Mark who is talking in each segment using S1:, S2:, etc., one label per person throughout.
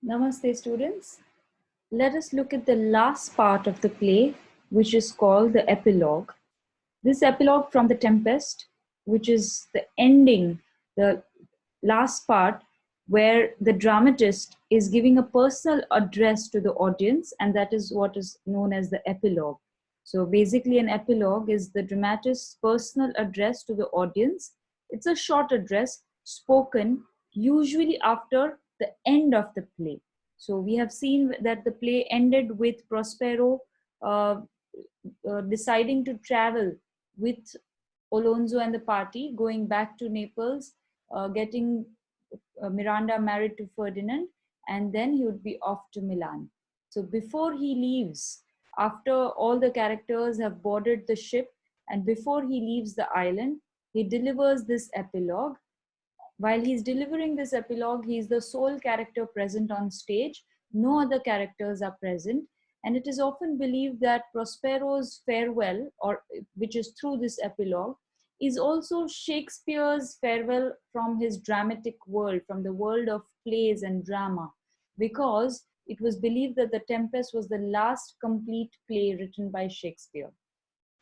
S1: Namaste, students. Let us look at the last part of the play, which is called the epilogue. This epilogue from the Tempest, which is the ending, the last part, where the dramatist is giving a personal address to the audience, and that is what is known as the epilogue. So basically, an epilogue is the dramatist's personal address to the audience. It's a short address spoken usually after the end of the play. So we have seen that the play ended with Prospero deciding to travel with Alonso and the party, going back to Naples, getting Miranda married to Ferdinand, and then he would be off to Milan. So before he leaves, after all the characters have boarded the ship, and before he leaves the island, he delivers this epilogue. While he's delivering this epilogue, he's the sole character present on stage. No other characters are present. And it is often believed that Prospero's farewell, or which is through this epilogue, is also Shakespeare's farewell from his dramatic world, from the world of plays and drama, because it was believed that The Tempest was the last complete play written by Shakespeare.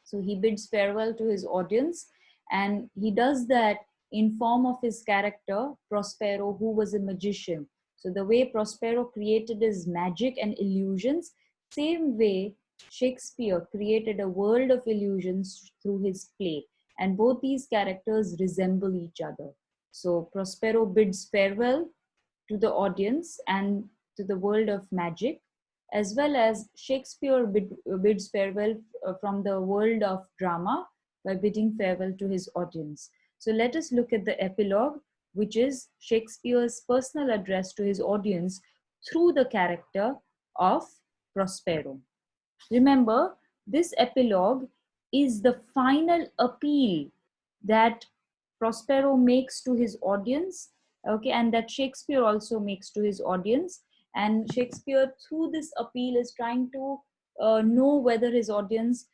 S1: So he bids farewell to his audience, and he does that in form of his character Prospero, who was a magician. So the way Prospero created his magic and illusions, same way Shakespeare created a world of illusions through his play, and both these characters resemble each other. So Prospero bids farewell to the audience and to the world of magic, as well as Shakespeare bids farewell from the world of drama by bidding farewell to his audience. So let us look at the epilogue, which is Shakespeare's personal address to his audience through the character of Prospero. Remember, this epilogue is the final appeal that Prospero makes to his audience, okay, and that Shakespeare also makes to his audience. And Shakespeare, through this appeal, is trying to know whether his audience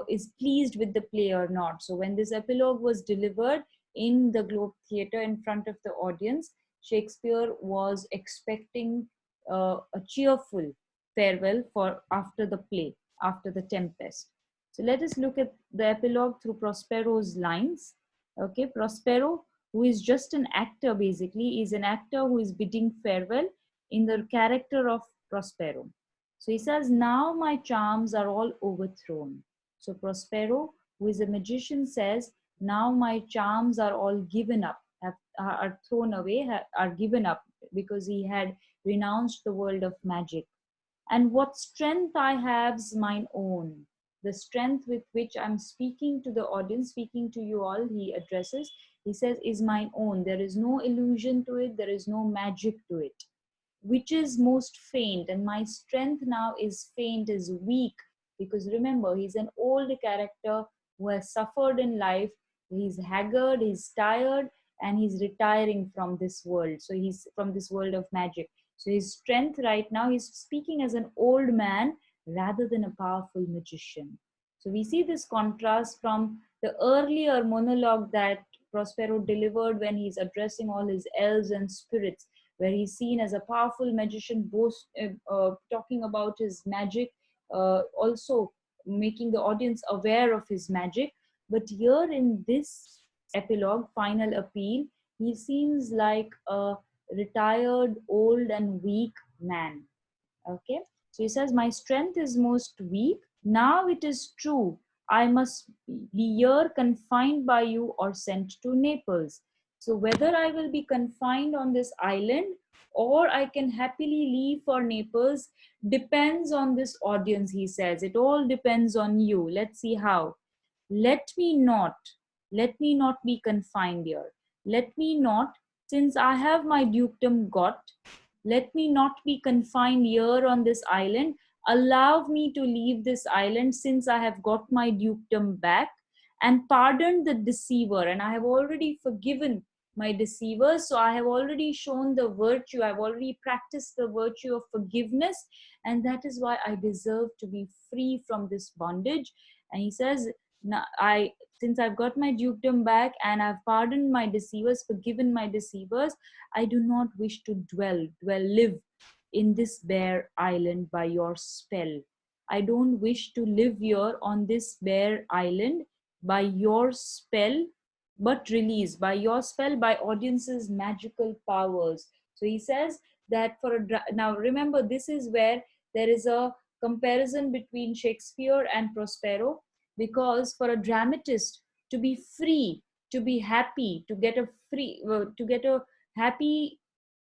S1: is pleased with the play or not. So when this epilogue was delivered in the Globe Theatre in front of the audience, Shakespeare was expecting a cheerful farewell for after the play, after the Tempest. So let us look at the epilogue through Prospero's lines. Okay, Prospero, who is just an actor basically, is an actor who is bidding farewell in the character of Prospero. So he says, now my charms are all overthrown. So Prospero, who is a magician, says, now my charms are all given up, are thrown away, are given up, because he had renounced the world of magic. And what strength I have's mine own. The strength with which I'm speaking to the audience, speaking to you all, he addresses, he says, is mine own. There is no illusion to it, there is no magic to it. Which is most faint, and my strength now is faint, is weak, because remember, he's an old character who has suffered in life. He's haggard, he's tired, and he's retiring from this world. So he's from this world of magic. So his strength right now, he's speaking as an old man rather than a powerful magician. So we see this contrast from the earlier monologue that Prospero delivered when he's addressing all his elves and spirits, where he's seen as a powerful magician, talking about his magic, also making the audience aware of his magic. But here in this epilogue, final appeal, he seems like a retired, old, and weak man. Okay, so he says, my strength is most weak. Now it is true, I must be here confined by you or sent to Naples. So whether I will be confined on this island or I can happily leave for Naples depends on this audience, he says. It all depends on you. Let's see how. Let me not, let me not be confined here. Let me not, since I have my dukedom got, let me not be confined here on this island. Allow me to leave this island since I have got my dukedom back, and pardon the deceiver. And I have already forgiven my deceivers. So I have already shown the virtue. I've already practiced the virtue of forgiveness. And that is why I deserve to be free from this bondage. And he says, now, since I've got my dukedom back and I've pardoned my deceivers, forgiven my deceivers, I do not wish to live in this bare island by your spell. I don't wish to live here on this bare island by your spell, but release by your spell, by audience's magical powers. So he says that now remember, this is where there is a comparison between Shakespeare and Prospero, because for a dramatist to be free, to be happy, to get a happy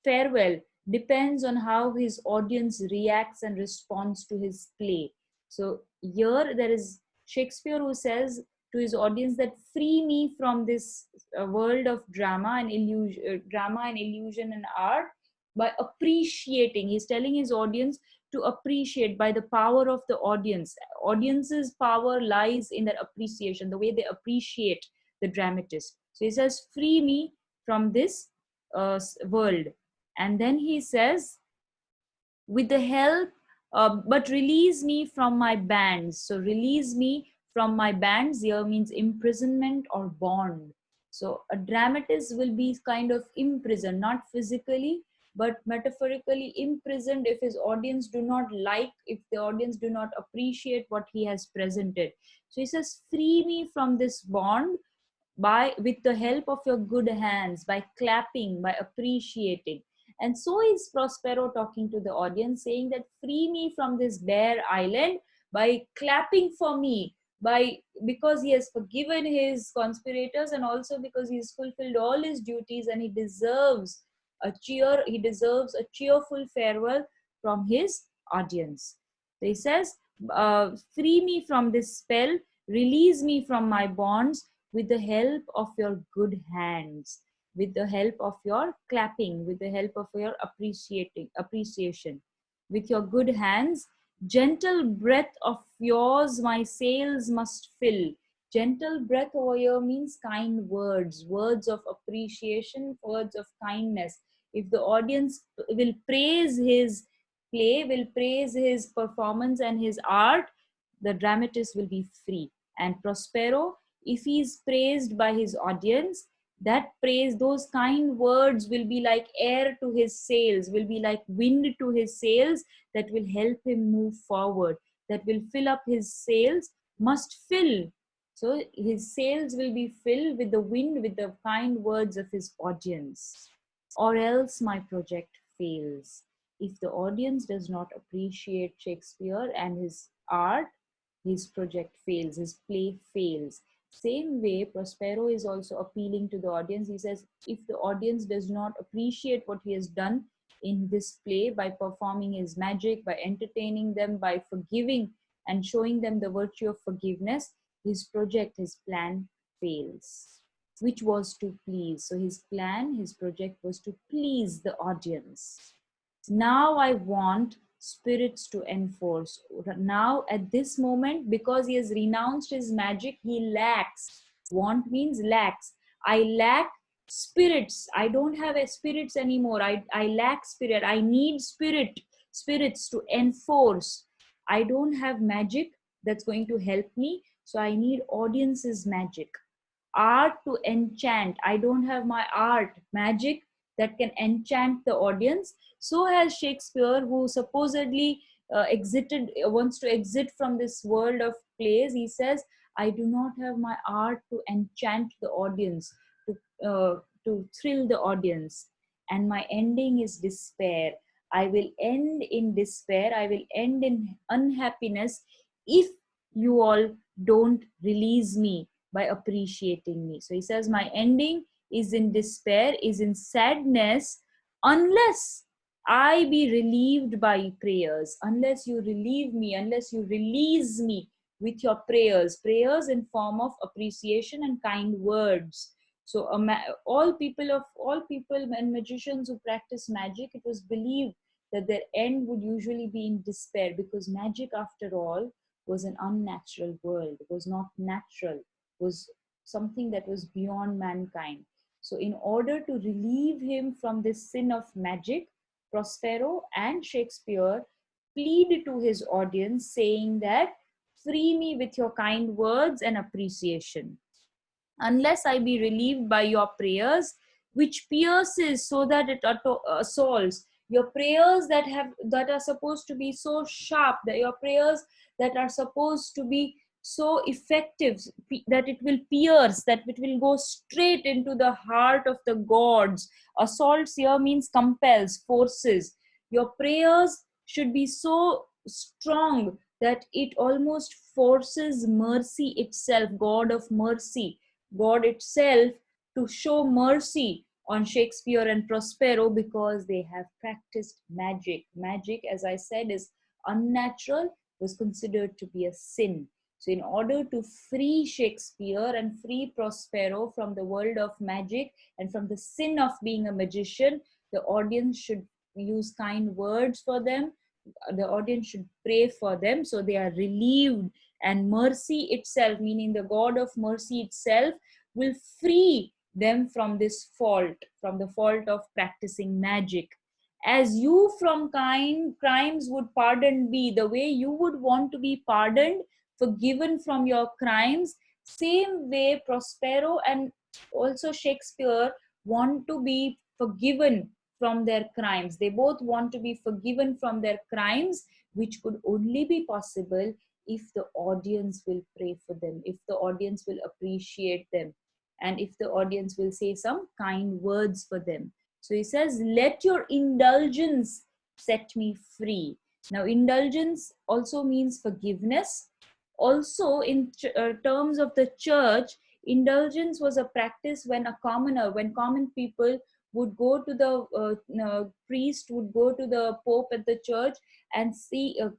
S1: farewell depends on how his audience reacts and responds to his play. So here there is Shakespeare who says to his audience that free me from this world of drama and illusion and art by appreciating. He's telling his audience to appreciate by the power of the audience. Audience's power lies in their appreciation, the way they appreciate the dramatist. So he says, free me from this world. And then he says, with the help, but release me from my bands. So release me from my bands here means imprisonment or bond. So a dramatist will be kind of imprisoned, not physically, but metaphorically imprisoned if his audience do not like, if the audience do not appreciate what he has presented. So he says, free me from this bond by with the help of your good hands, by clapping, by appreciating. And so is Prospero talking to the audience, saying that free me from this bare island by clapping for me, by because he has forgiven his conspirators, and also because he's fulfilled all his duties and he deserves a cheerful farewell from his audience. So he says, free me from this spell, release me from my bonds with the help of your good hands, with the help of your clapping, with the help of your appreciation, with your good hands. Gentle breath of yours my sails must fill. Gentle breath over here means kind words, words of appreciation, words of kindness. If the audience will praise his play, will praise his performance and his art, the dramatist will be free. And Prospero, if he is praised by his audience, that praise, those kind words will be like air to his sails, will be like wind to his sails, that will help him move forward, that will fill up his sails, must fill. So his sails will be filled with the wind, with the kind words of his audience, or else my project fails. If the audience does not appreciate Shakespeare and his art, his project fails, his play fails. Same way, Prospero is also appealing to the audience. He says, if the audience does not appreciate what he has done in this play by performing his magic, by entertaining them, by forgiving and showing them the virtue of forgiveness, his project, his plan fails, which was to please. So his plan, his project was to please the audience. Now I want spirits to enforce. Now at this moment, because he has renounced his magic, he lacks. Want means lacks. I lack spirits. I don't have a spirits anymore. I lack spirit. I need spirits to enforce. I don't have magic that's going to help me, so I need audience's magic. Art to enchant. I don't have my art, magic that can enchant the audience. So has Shakespeare, who supposedly wants to exit from this world of plays. He says, I do not have my art to enchant the audience, to thrill the audience. And my ending is despair. I will end in despair. I will end in unhappiness if you all don't release me by appreciating me. So he says, my ending is in despair, is in sadness, unless I be relieved by prayers, unless you relieve me, unless you release me with your prayers in form of appreciation and kind words. So all people and magicians who practice magic, it was believed that their end would usually be in despair, because magic, after all, was an unnatural world. It was not natural, it was something that was beyond mankind. So in order to relieve him from this sin of magic, Prospero and Shakespeare plead to his audience, saying that, free me with your kind words and appreciation, unless I be relieved by your prayers, which pierces so that it assaults. Your prayers that are supposed to be so sharp, that your prayers that are supposed to be so effective, that it will pierce, that it will go straight into the heart of the gods. Assaults here means compels, forces. Your prayers should be so strong that it almost forces mercy itself, God of mercy, God itself, to show mercy on Shakespeare and Prospero, because they have practiced magic. Magic, as I said, is unnatural, was considered to be a sin. So, in order to free Shakespeare and free Prospero from the world of magic and from the sin of being a magician, the audience should use kind words for them. The audience should pray for them so they are relieved, and mercy itself, meaning the God of mercy itself, will free them from this fault, from the fault of practicing magic. As you from crimes would pardoned be, the way you would want to be pardoned, forgiven from your crimes, same way Prospero and also Shakespeare want to be forgiven from their crimes. They both want to be forgiven from their crimes, which could only be possible if the audience will pray for them, if the audience will appreciate them, and if the audience will say some kind words for them. So he says, let your indulgence set me free. Now, indulgence also means forgiveness. Also, in terms of the church, indulgence was a practice when when common people would go to the priest, would go to the pope at the church and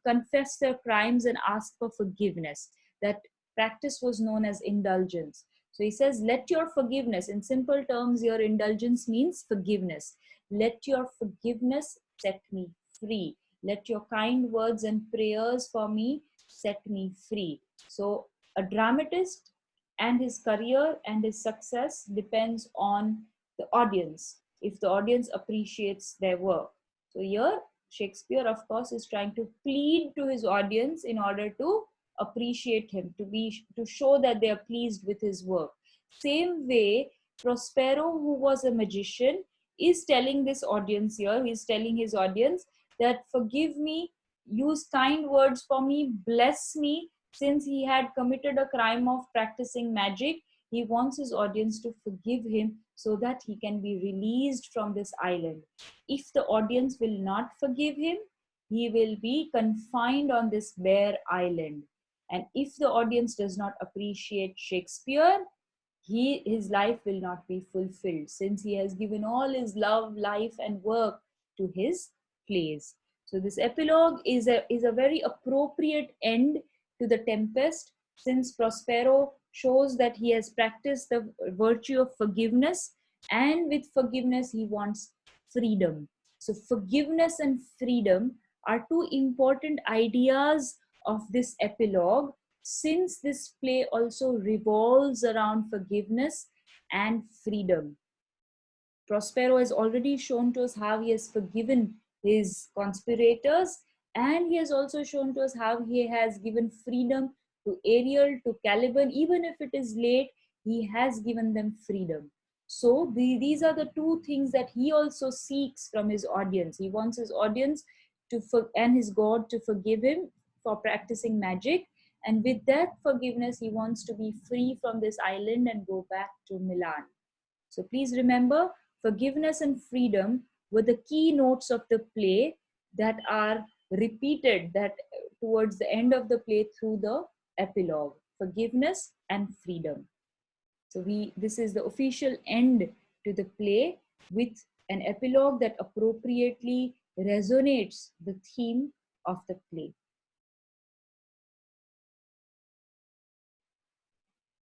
S1: confess their crimes and ask for forgiveness. That practice was known as indulgence. So he says, let your forgiveness, in simple terms, your indulgence means forgiveness. Let your forgiveness set me free. Let your kind words and prayers for me set me free. So a dramatist and his career and his success depends on the audience, if the audience appreciates their work. So here Shakespeare, of course, is trying to plead to his audience in order to appreciate him, to show that they are pleased with his work. Same way, Prospero, who was a magician, is telling this audience here, he's telling his audience that forgive me, use kind words for me, bless me. Since he had committed a crime of practicing magic, he wants his audience to forgive him so that he can be released from this island. If the audience will not forgive him, he will be confined on this bare island. And if the audience does not appreciate Shakespeare, his life will not be fulfilled, since he has given all his love, life, and work to his plays. So this epilogue is a very appropriate end to the Tempest, since Prospero shows that he has practiced the virtue of forgiveness, and with forgiveness he wants freedom. So forgiveness and freedom are two important ideas of this epilogue, since this play also revolves around forgiveness and freedom. Prospero has already shown to us how he has forgiven his conspirators, and he has also shown to us how he has given freedom to Ariel, to Caliban. Even if it is late, he has given them freedom. So these are the two things that he also seeks from his audience. He wants his audience and his God to forgive him for practicing magic, and with that forgiveness, he wants to be free from this island and go back to Milan. So please remember, forgiveness and freedom were the keynotes of the play that are repeated that towards the end of the play through the epilogue. Forgiveness and freedom. So this is the official end to the play with an epilogue that appropriately resonates the theme of the play.